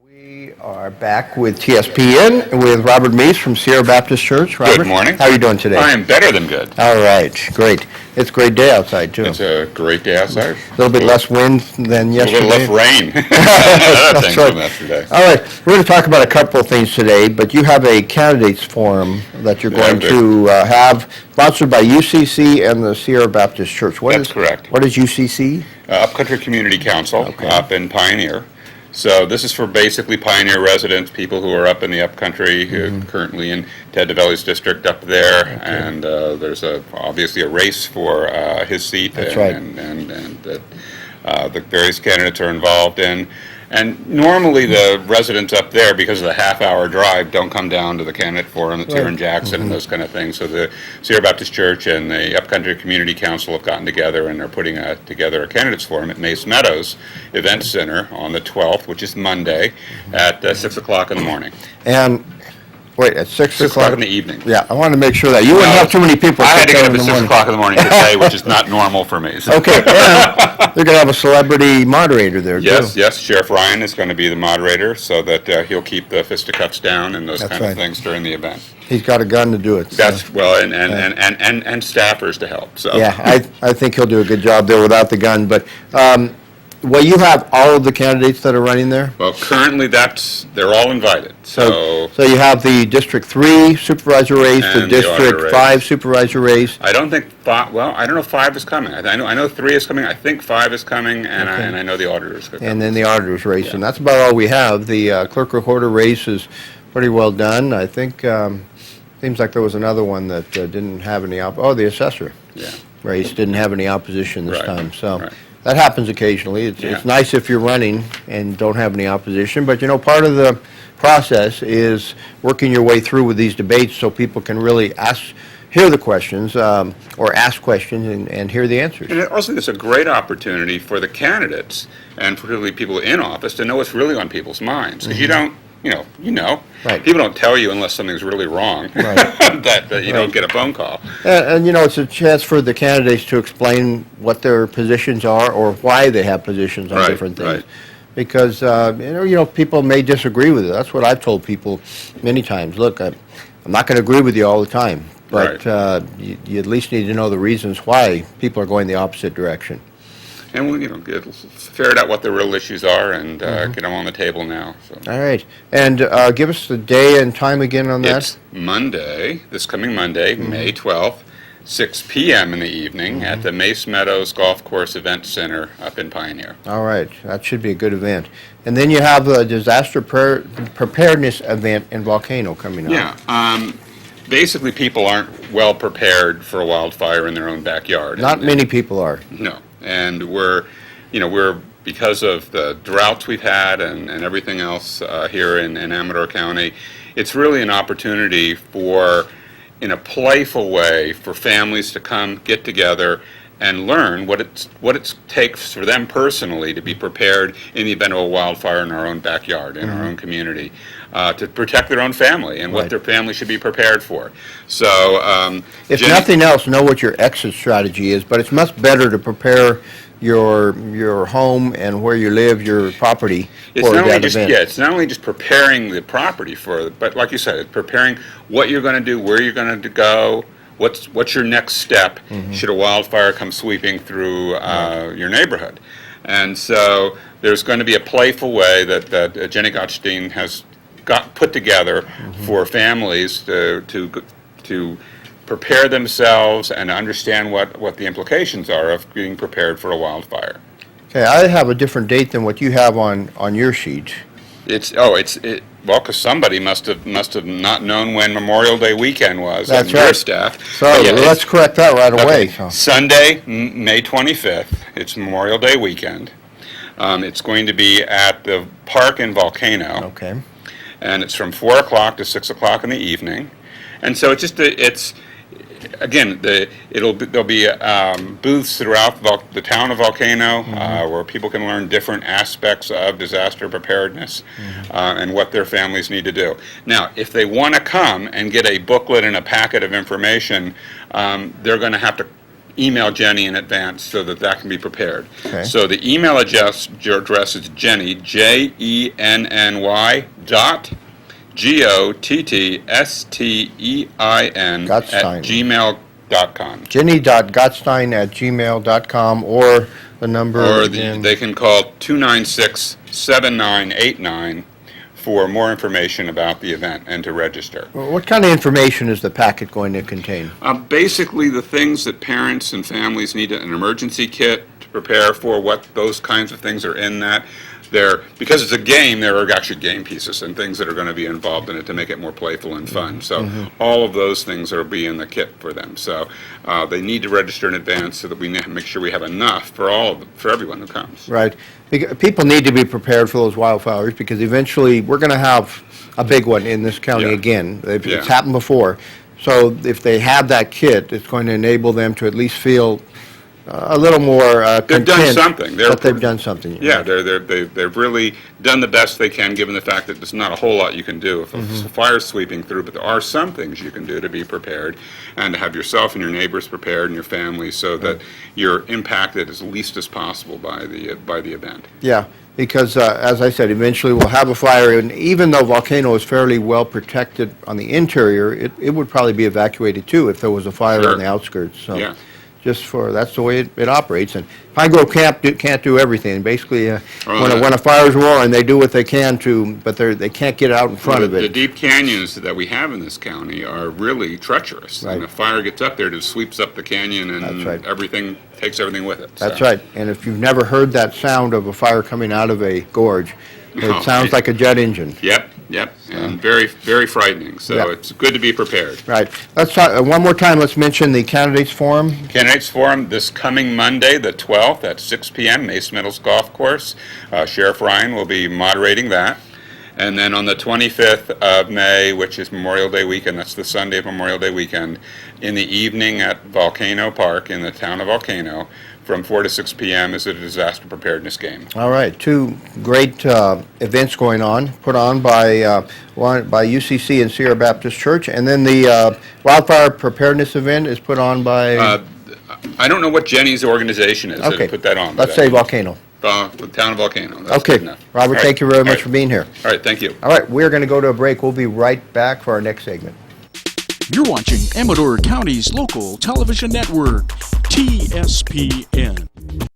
We are back with TSPN with Robert Mees from Sierra Baptist Church. Robert, Good morning. how are you doing today? I am better than good. All right, great. It's a great day outside, too. It's a great day outside. A little bit less wind than yesterday. A little less rain. Another thing right. from yesterday. All right, we're going to talk about a couple of things today, but you have a candidates forum that you're going to have, sponsored by UCC and the Sierra Baptist Church. That's correct. What is UCC? Upcountry Community Council up in Pioneer. So this is for basically Pioneer residents, people who are up in the upcountry, who currently in Ted DeVelli's district up there, and there's obviously a race for his seat. That's and the various candidates are involved in. And normally the residents up there, because of the half-hour drive, don't come down to the candidate forum that's here in Jackson and those kind of things. So the Sierra Baptist Church and the Upcountry Community Council have gotten together and are putting together a candidates forum at Mees Meadows Event Center on the 12th, which is Monday, at 6 o'clock in the morning. And wait, at 6 o'clock in the evening. Yeah, I wanted to make sure that. You wouldn't have too many people. I had to get up at 6 o'clock in the morning today, which is not normal for me. So. Okay, and they're going to have a celebrity moderator there, Yes, too. yes, Sheriff Ryan is going to be the moderator so that he'll keep the fisticuffs down and those That's kind right. of things during the event. He's got a gun to do it. So. That's, well, and staffers to help, so. Yeah, I think he'll do a good job there without the gun, but, well, you have all of the candidates that are running there? Well, currently they're all invited, so. So you have the District 3 supervisor race, the And the auditor District race. 5 supervisor race. I don't think I don't know if 5 is coming. I know 3 is coming, I think 5 is coming, and I know the auditor is coming. And then the auditor's race, and that's about all we have. The clerk recorder race is pretty well done. I think, seems like there was another one that didn't have any, the assessor race didn't have any opposition this Right, time, so. right. That happens occasionally. It's nice if you're running and don't have any opposition, but part of the process is working your way through with these debates so people can really hear the questions or ask questions and hear the answers. And also, it's a great opportunity for the candidates and particularly people in office to know what's really on people's minds. Because you don't, Right. people don't tell you unless something's really wrong Right. that you don't get a phone call. And it's a chance for the candidates to explain what their positions are or why they have positions on Right, different things. right. Because, people may disagree with it. That's what I've told people many times. Look, I'm not going to agree with you all the time, but you at least need to know the reasons why people are going the opposite direction. And we'll, ferret out what the real issues are and get them on the table now. So. All right. And give us the day and time again on that. It's Monday, this coming Monday, May 12th, 6 p.m. in the evening at the Mees Meadows Golf Course Event Center up in Pioneer. All right. That should be a good event. And then you have the disaster preparedness event in Volcano coming up. Yeah. Basically, people aren't well prepared for a wildfire in their own backyard. Not many people are. No. And we're because of the droughts we've had and everything else here in Amador County, it's really an opportunity for, in a playful way, for families to come get together and learn what it takes for them personally to be prepared in the event of a wildfire in our own backyard, in our own community, to protect their own family and what their family should be prepared for. So, if nothing else, know what your exit strategy is, but it's much better to prepare your home and where you live, your property for that event. Yeah, it's not only just preparing the property for it, but like you said, it's preparing what you're going to do, where you're going to go, what's your next step should a wildfire come sweeping through your neighborhood. And so there's going to be a playful way that Jenny Gottstein has put together for families to prepare themselves and understand what the implications are of being prepared for a wildfire. Okay, I have a different date than what you have on your sheet. Well, because somebody must have not known when Memorial Day weekend was. That's and right. Your staff. So let's correct that right away. Okay. Sunday, May 25th. It's Memorial Day weekend. It's going to be at the park in Volcano. Okay. And it's from 4 o'clock to 6 o'clock in the evening. And so there'll be booths throughout the town of Volcano where people can learn different aspects of disaster preparedness and what their families need to do. Now, if they want to come and get a booklet and a packet of information, they're going to have to email Jenny in advance so that that can be prepared. Okay. So the email address is Jenny, JENNY GOTTSTEIN Gottstein. @gmail.com. Jenny.gottstein@gmail.com, or the number Or again. they can call 296-7989 for more information about the event and to register. What kind of information is the packet going to contain? Basically, the things that parents and families need: an emergency kit to prepare for, what those kinds of things are in that. Because it's a game, there are actually game pieces and things that are going to be involved in it to make it more playful and fun. So all of those things will be in the kit for them. So they need to register in advance so that we make sure we have enough for everyone who comes. Right. People need to be prepared for those wildfires, because eventually we're going to have a big one in this county Yeah. again. It's Yeah. happened before. So if they have that kit, it's going to enable them to at least feel a little more They've done content something. that they've done something. Yeah, they've really done the best they can, given the fact that there's not a whole lot you can do if a fire's sweeping through, but there are some things you can do to be prepared and to have yourself and your neighbors prepared and your family, so that you're impacted as least as possible by the event. Yeah, because as I said, eventually we'll have a fire, and even though Volcano is fairly well protected on the interior, it would probably be evacuated too if there was a fire Sure. on the outskirts. So Yeah. that's the way it operates. And Pine Grove can't do everything. Basically, Well, when a fire's roaring, they do what they can to, but they can't get out in front of The it. deep canyons that we have in this county are really treacherous. Right. And if fire gets up there, it just sweeps up the canyon That's and right. takes everything with it. That's So- right. And if you've never heard that sound of a fire coming out of a gorge, No, it sounds like a jet engine. Yep, and very, very frightening. So Yeah. it's good to be prepared. Right. Let's talk, one more time, let's mention the candidates forum. Candidates Forum this coming Monday, the 12th, at 6 p.m., Mees Meadows Golf Course. Sheriff Ryan will be moderating that. And then on the 25th of May, which is Memorial Day weekend, that's the Sunday of Memorial Day weekend, in the evening at Volcano Park in the town of Volcano, from 4 to 6 p.m. is a disaster preparedness game. All right, two great events going on, put on by UCC and Sierra Baptist Church, and then the wildfire preparedness event is put on by, I don't know what Jenny's organization is okay, that put that on. let's say Volcano. The town of Volcano. That's Okay, good enough. Robert, All right. thank you very All much right. for being here. All right, thank you. All right, we're going to go to a break. We'll be right back for our next segment. You're watching Amador County's local television network, TSPN.